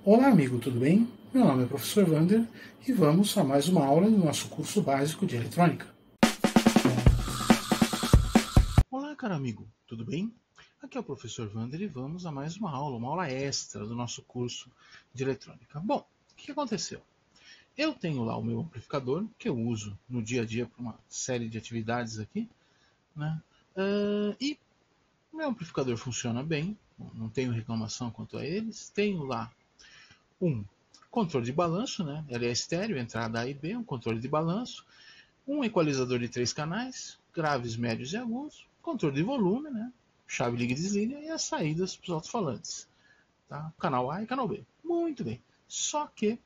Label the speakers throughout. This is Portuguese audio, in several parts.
Speaker 1: Olá, amigo, tudo bem? Meu nome é Professor Wander e vamos a mais uma aula do nosso curso básico de eletrônica.
Speaker 2: Olá, caro amigo, tudo bem? Aqui é o Professor Wander e vamos a mais uma aula extra do nosso curso de eletrônica. Bom, o que aconteceu? Eu tenho lá o meu amplificador, que eu uso no dia a dia para uma série de atividades aqui, né? E meu amplificador funciona bem, não tenho reclamação quanto a eles. Tenho lá um controle de balanço, né? Ele é estéreo, entrada A e B, um controle de balanço, um equalizador de 3 canais, graves, médios e agudos, controle de volume, né? Chave liga e desliga e as saídas para os alto-falantes. Tá? Canal A e canal B. Muito bem. Só que,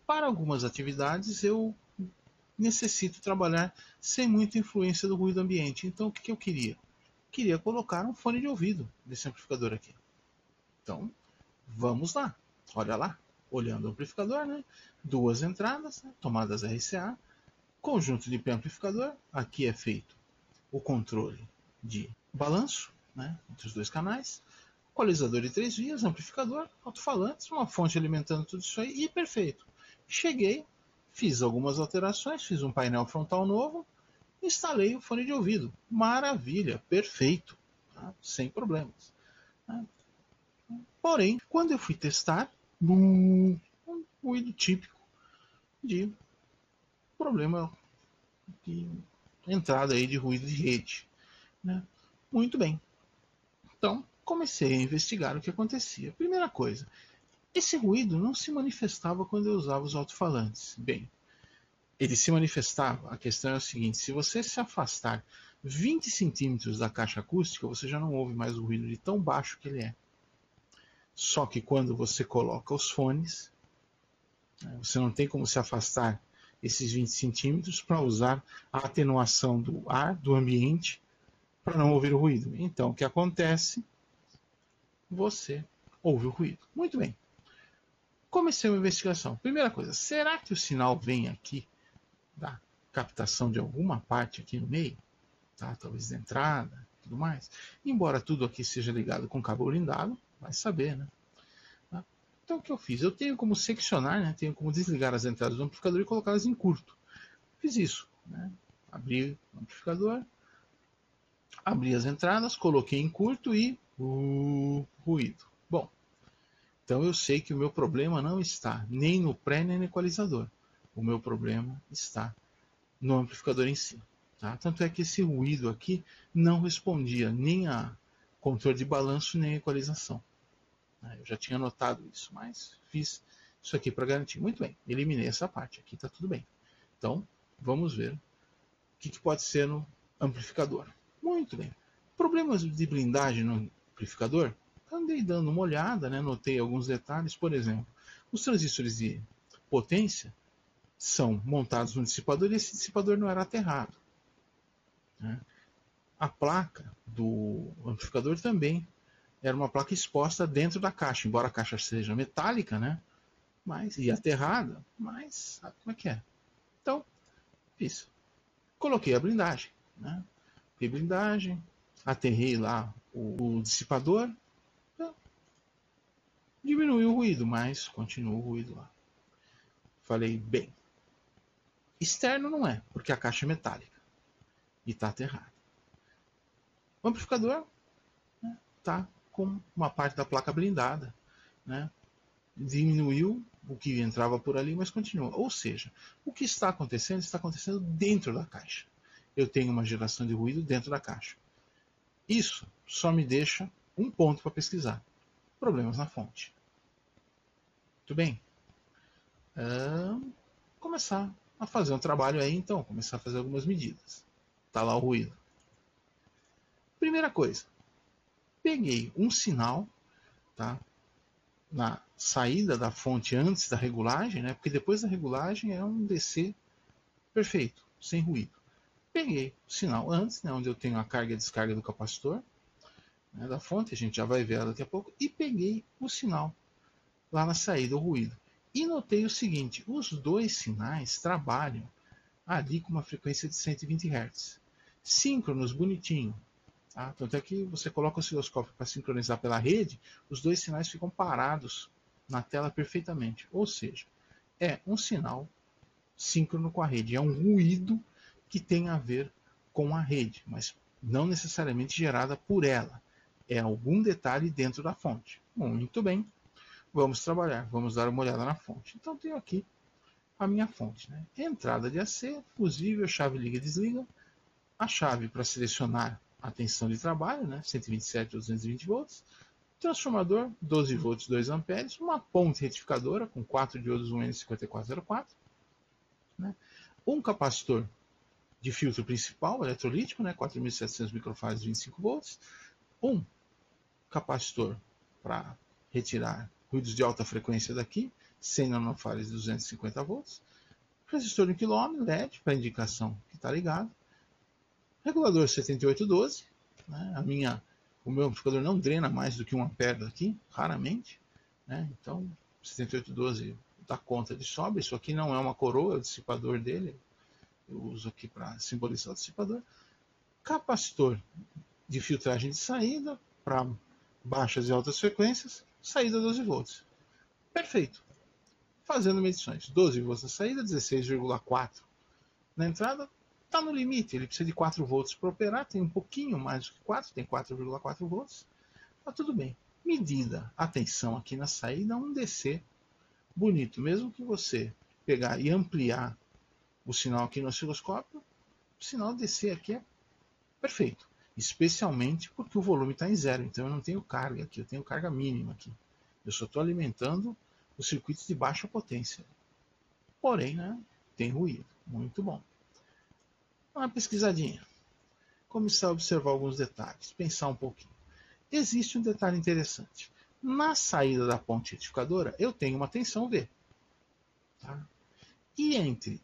Speaker 2: para algumas atividades, eu necessito trabalhar sem muita influência do ruído ambiente. Então, o que eu queria? Queria colocar um fone de ouvido desse amplificador aqui. Então, vamos lá. Olha lá. Olhando o amplificador, né? Duas entradas, né? Tomadas RCA, conjunto de amplificador. Aqui é feito o controle de balanço, né, entre os dois canais, equalizador de 3 vias, amplificador, alto-falantes, uma fonte alimentando tudo isso aí, e perfeito. Cheguei, fiz algumas alterações, fiz um painel frontal novo, instalei o fone de ouvido. Maravilha, perfeito, tá? Sem problemas. Tá? Porém, quando eu fui testar, um ruído típico de problema de entrada aí de ruído de rede. Né? Muito bem. Então, comecei a investigar o que acontecia. Primeira coisa, esse ruído não se manifestava quando eu usava os alto-falantes. Bem, ele se manifestava, a questão é a seguinte, se você se afastar 20 centímetros da caixa acústica, você já não ouve mais o ruído de tão baixo que ele é. Só que quando você coloca os fones, você não tem como se afastar esses 20 centímetros para usar a atenuação do ar, do ambiente, para não ouvir o ruído. Então, o que acontece? Você ouve o ruído. Muito bem. Comecei uma investigação. Primeira coisa, será que o sinal vem aqui da captação de alguma parte aqui no meio? Tá? Talvez da entrada, tudo mais. Embora tudo aqui seja ligado com cabo blindado, vai saber, né? Tá? Então o que eu fiz? Eu tenho como seccionar, né? Tenho como desligar as entradas do amplificador e colocá-las em curto. Fiz isso, né? Abri o amplificador, abri as entradas, coloquei em curto e ruído. Bom, então eu sei que o meu problema não está nem no pré nem no equalizador. O meu problema está no amplificador em si. Tá? Tanto é que esse ruído aqui não respondia nem a controle de balanço nem a equalização. Eu já tinha notado isso, mas fiz isso aqui para garantir. Muito bem, eliminei essa parte. Aqui está tudo bem. Então, vamos ver o que pode ser no amplificador. Muito bem. Problemas de blindagem no amplificador? Andei dando uma olhada, né? Notei alguns detalhes. Por exemplo, os transistores de potência são montados no dissipador e esse dissipador não era aterrado. Né? A placa do amplificador também era uma placa exposta dentro da caixa, embora a caixa seja metálica, né? E aterrada, mas sabe como é que é? Então, fiz. Coloquei a blindagem, né? Coloquei blindagem, aterrei lá o dissipador, diminuiu o ruído, mas continua o ruído lá. Falei, bem, externo não é, porque a caixa é metálica e está aterrada. O amplificador está com uma parte da placa blindada, né? Diminuiu o que entrava por ali, mas continua. Ou seja, o que está acontecendo dentro da caixa. Eu tenho uma geração de ruído dentro da caixa. Isso só me deixa um ponto para pesquisar. Problemas na fonte. Muito bem. Começar a fazer um trabalho aí, então. Começar a fazer algumas medidas. Está lá o ruído. Primeira coisa. Peguei um sinal, tá? Na saída da fonte antes da regulagem, né? Porque depois da regulagem é um DC perfeito, sem ruído. Peguei o sinal antes, né? Onde eu tenho a carga e a descarga do capacitor, né, da fonte, a gente já vai ver ela daqui a pouco, e peguei o sinal lá na saída, o ruído. E notei o seguinte, os dois sinais trabalham ali com uma frequência de 120 Hz. Síncronos, bonitinho. Tá? Tanto é que você coloca o osciloscópio para sincronizar pela rede, os dois sinais ficam parados na tela perfeitamente. Ou seja, é um sinal síncrono com a rede. É um ruído que tem a ver com a rede, mas não necessariamente gerada por ela. É algum detalhe dentro da fonte. Muito bem, vamos trabalhar, vamos dar uma olhada na fonte. Então tenho aqui a minha fonte, né? Entrada de AC, fusível, chave liga e desliga, a chave para selecionar a tensão de trabalho, né? 127 ou 220 volts, transformador 12 volts 2 amperes, uma ponte retificadora com 4 diodos UN5404, né? Um capacitor de filtro principal eletrolítico, né? 4.700 microfarads 25 volts, um capacitor para retirar ruídos de alta frequência daqui, 100 nanofarads 250 volts, resistor de 1 kΩ LED para indicação que está ligado, regulador 7812, né? O meu amplificador não drena mais do que 1 ampere daqui, raramente, né? Então 7812 dá conta de sobra. Isso aqui não é uma coroa, é o dissipador dele, eu uso aqui para simbolizar o dissipador. Capacitor de filtragem de saída para baixas e altas frequências, saída 12 volts. Perfeito. Fazendo medições, 12 volts na saída, 16,4 na entrada, está no limite, ele precisa de 4 volts para operar, tem um pouquinho mais do que 4, tem 4,4 volts, está tudo bem. Medida a tensão aqui na saída, um DC bonito, mesmo que você pegar e ampliar o sinal aqui no osciloscópio, o sinal DC aqui é perfeito, especialmente porque o volume está em zero, então eu não tenho carga aqui, eu tenho carga mínima aqui, eu só estou alimentando os circuitos de baixa potência, porém, né, tem ruído, muito bom. Uma pesquisadinha, começar a observar alguns detalhes, pensar um pouquinho. Existe um detalhe interessante. Na saída da ponte retificadora, eu tenho uma tensão V. Tá? E entre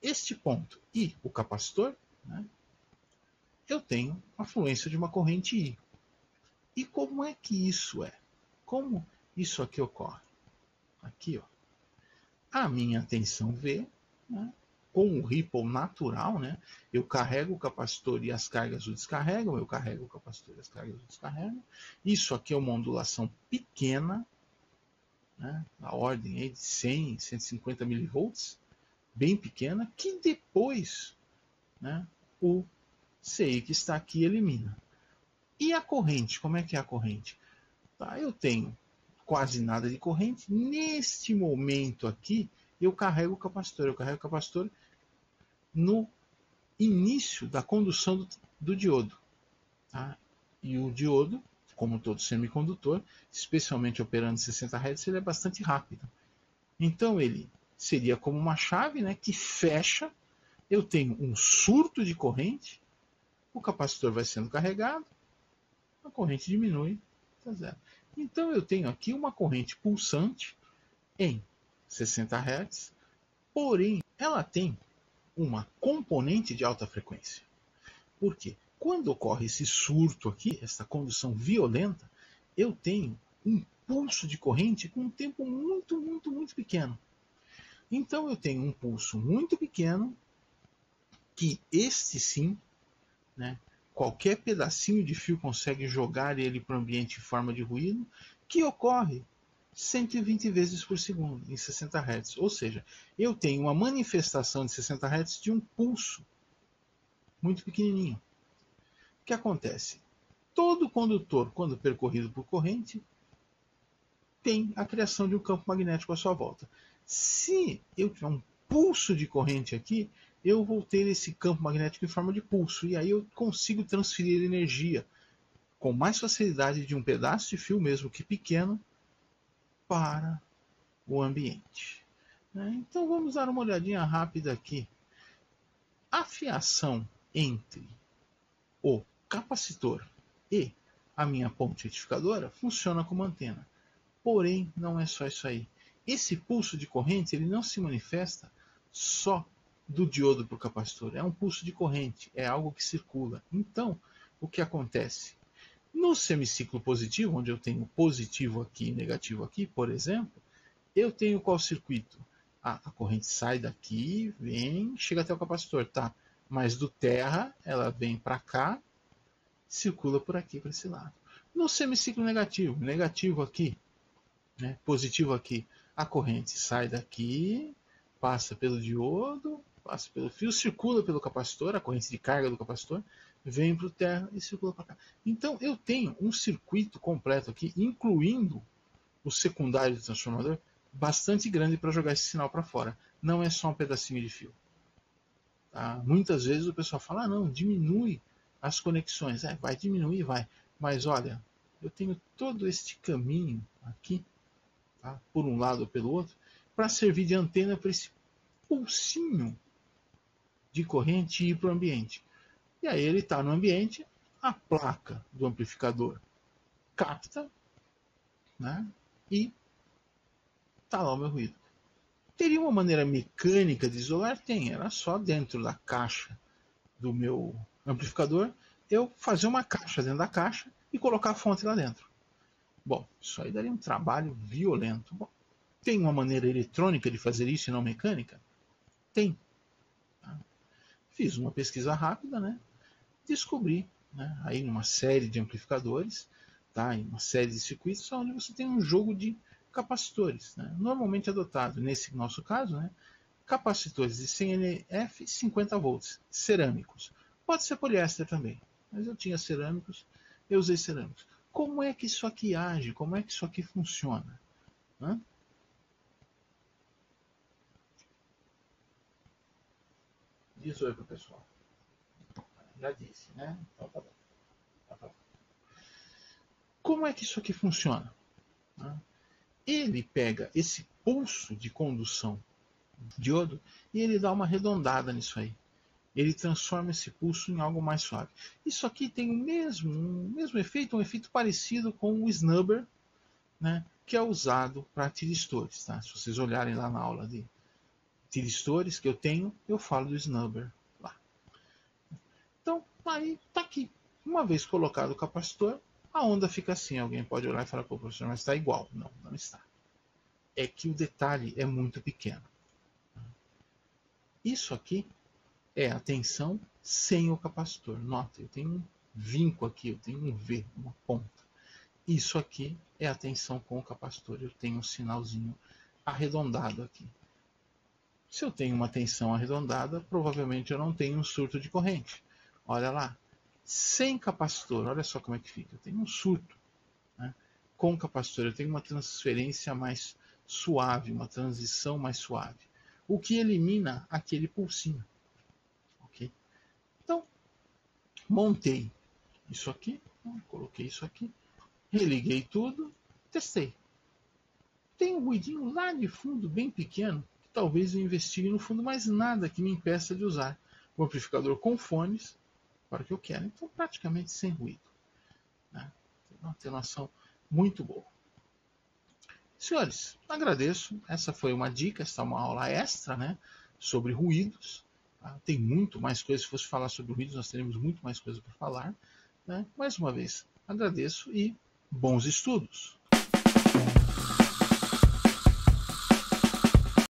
Speaker 2: este ponto e o capacitor, né, eu tenho a fluência de uma corrente I. E como é que isso é? Como isso aqui ocorre? Aqui, ó, a minha tensão V, né, com o ripple natural, né? Eu carrego o capacitor e as cargas o descarregam, eu carrego o capacitor e as cargas o descarregam. Isso aqui é uma ondulação pequena, né? Na ordem aí de 100, 150 milivolts, bem pequena, que depois, né, o CI que está aqui elimina. E a corrente, como é que é a corrente? Tá, eu tenho quase nada de corrente. Neste momento aqui, eu carrego o capacitor no início da condução do diodo. Tá? E o diodo, como todo semicondutor, especialmente operando em 60 Hz, ele é bastante rápido. Então ele seria como uma chave, né, que fecha, eu tenho um surto de corrente, o capacitor vai sendo carregado, a corrente diminui, está zero. Então eu tenho aqui uma corrente pulsante em 60 Hz, porém ela tem uma componente de alta frequência. Por quê? Quando ocorre esse surto aqui, essa condução violenta, eu tenho um pulso de corrente com um tempo muito pequeno. Então eu tenho um pulso muito pequeno, que este sim, né, qualquer pedacinho de fio consegue jogar ele para o ambiente em forma de ruído, que ocorre 120 vezes por segundo, em 60 Hz. Ou seja, eu tenho uma manifestação de 60 Hz de um pulso muito pequenininho. O que acontece? Todo condutor, quando percorrido por corrente, tem a criação de um campo magnético à sua volta. Se eu tiver um pulso de corrente aqui, eu vou ter esse campo magnético em forma de pulso, e aí eu consigo transferir energia com mais facilidade de um pedaço de fio, mesmo que pequeno, para o ambiente. Então vamos dar uma olhadinha rápida aqui. A fiação entre o capacitor e a minha ponte retificadora funciona como antena. Porém, não é só isso aí. Esse pulso de corrente ele não se manifesta só do diodo para o capacitor. É um pulso de corrente, é algo que circula. Então, o que acontece? No semiciclo positivo, onde eu tenho positivo aqui e negativo aqui, por exemplo, eu tenho qual circuito? A corrente sai daqui, vem, chega até o capacitor, tá? Mas do terra, ela vem para cá, circula por aqui, para esse lado. No semiciclo negativo, negativo aqui, né? Positivo aqui, a corrente sai daqui, passa pelo diodo, passa pelo fio, circula pelo capacitor, a corrente de carga do capacitor, vem para o terra e circula para cá. Então eu tenho um circuito completo aqui, incluindo o secundário do transformador, bastante grande para jogar esse sinal para fora. Não é só um pedacinho de fio. Tá? Muitas vezes o pessoal fala, não, diminui as conexões. Vai diminuir, vai. Mas olha, eu tenho todo este caminho aqui, tá? Por um lado ou pelo outro, para servir de antena para esse pulsinho de corrente ir para o ambiente. E aí ele está no ambiente, a placa do amplificador capta, né? E está lá o meu ruído. Teria uma maneira mecânica de isolar? Tem, era só dentro da caixa do meu amplificador eu fazer uma caixa dentro da caixa e colocar a fonte lá dentro. Bom, isso aí daria um trabalho violento. Bom, tem uma maneira eletrônica de fazer isso e não mecânica? Tem. Tá? Fiz uma pesquisa rápida, né? Descobri, né? Aí numa série de amplificadores, tá? Em uma série de circuitos, onde você tem um jogo de capacitores, né? Normalmente adotado, nesse nosso caso, né? Capacitores de 100 NF 50 volts, cerâmicos. Pode ser poliéster também, mas eu tinha cerâmicos, eu usei cerâmicos. Como é que isso aqui age? Como é que isso aqui funciona? Hã? Diz oi pro pessoal. Já disse, né? Então tá bom. Tá bom. Como é que isso aqui funciona? Ele pega esse pulso de condução de diodo e ele dá uma arredondada nisso aí. Ele transforma esse pulso em algo mais suave. Isso aqui tem o mesmo efeito, um efeito parecido com o snubber, né, que é usado para tiristores. Tá? Se vocês olharem lá na aula de tiristores que eu tenho, eu falo do snubber lá. Então, aí está aqui. Uma vez colocado o capacitor, a onda fica assim. Alguém pode olhar e falar, pô, professor, mas está igual. Não, não está. É que o detalhe é muito pequeno. Isso aqui é a tensão sem o capacitor. Nota, eu tenho um vinco aqui, eu tenho um V, uma ponta. Isso aqui é a tensão com o capacitor. Eu tenho um sinalzinho arredondado aqui. Se eu tenho uma tensão arredondada, provavelmente eu não tenho um surto de corrente. Olha lá, sem capacitor, olha só como é que fica. Eu tenho um surto. Né? Com capacitor, eu tenho uma transferência mais suave, uma transição mais suave. O que elimina aquele pulsinho. Okay? Então, montei isso aqui, coloquei isso aqui, religuei tudo, testei. Tem um ruidinho lá de fundo, bem pequeno, que talvez eu investigue no fundo, mas nada que me impeça de usar o amplificador com fones para o que eu quero. Então, praticamente sem ruído. Né? Uma atenuação muito boa. Senhores, agradeço. Essa foi uma dica, essa é uma aula extra, né, sobre ruídos. Tá? Tem muito mais coisas. Se fosse falar sobre ruídos, nós teremos muito mais coisas para falar. Né? Mais uma vez, agradeço e bons estudos.